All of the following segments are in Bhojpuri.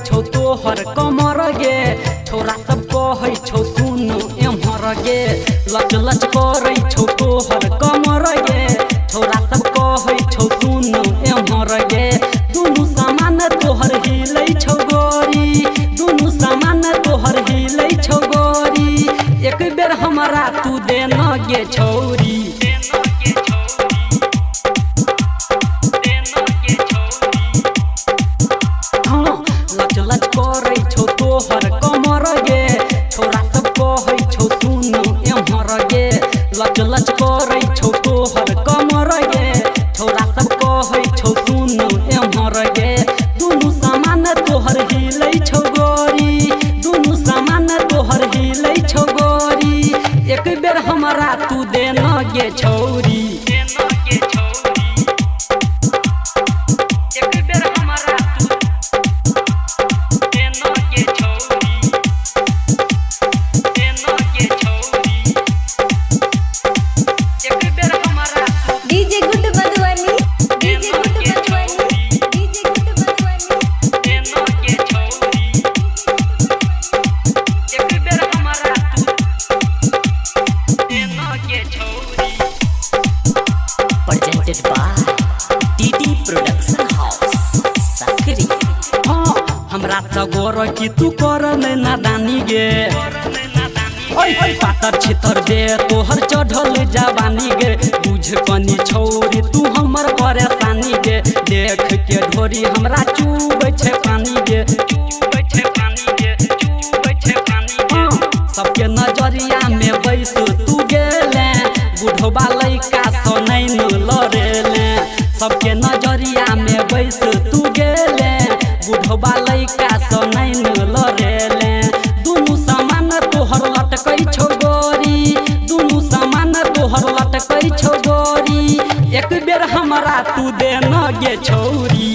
छौ तोहर कमर गे छोरा सब कहे छौ सुन एम्हर गे लच लच करे छौ तोहर कमर गे छोरा सब कहे छौ सुन एम्हर गे दुनु सामान तोहर हिलै छौ गोरी दुनु सामान तोहर हिलै छौ गोरी एक बेर हमरा तू दे न गे छौरी लच करे छौ तोहर कमर गे छोरा सब कहे छौ सुन एम्हर गे लच लच करे छौ तोहर कमर गे छोरा सब कहे छौ सुन एम्हर गे दुनु सामान तोहर हिलै छौ गोरी दुनु सामान तोहर हिलै छौ गोरी एक बेर हमरा तू दे न गे छौरी Presented by DD Production House, Sakri. हाँ हमरा सगोर की तू कर नादानी गे पातर छितर दे तोहर चढ़ल जवानी गे बुझ कनी छौरी तू हमर परेशानी गे देख के ढोरी हमरा चुबै छै पानी गे सबके नजरिया में बैस तू गेले बुढ़वा लइका सो नहीं लड़ेले सबके नजरिया में बैस तू गेले बुढ़वा लइका सो नहीं लड़ेले दुनु सामान तोहर लटकै छौ गोरी दुनु सामान तोहर लटकै छौ गोरी एक बेर हमरा तू दे न गे छौरी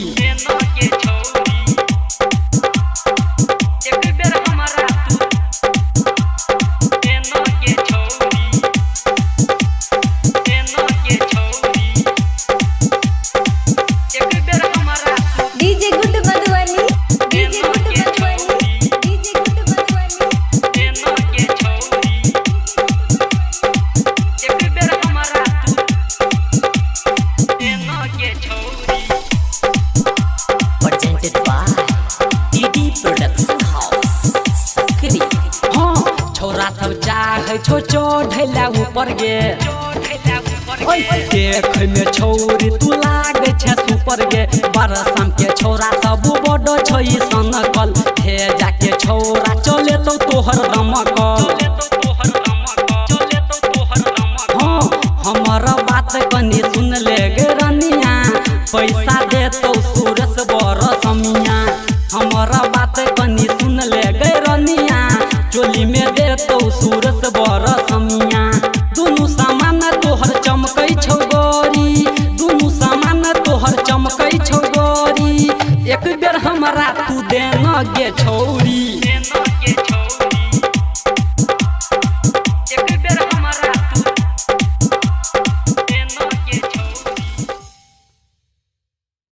Presented by DD Production House, Sakri. हाँ छोरा सब चाहे छौ चढ़ैला ऊपर गे देख में छौरी तू लागे छै सुपर गे बरसाम के छौरा सब बड़ छै सनकल हे जाके छौरा चले तो तोहर दमकल हाँ हमर बात कनी सुन ले गे रनिया पैसा दे तो सूरज बरसमिया हमर बात कनी सुन ले गे रनिया चोली में दे तो सूरज बरसमिया दुनु सामान तोहर चमकै छौ गोरी दुनु सामान तोहर चमकै छौ गोरी एक बेर हमरा तू दे न गे छौरी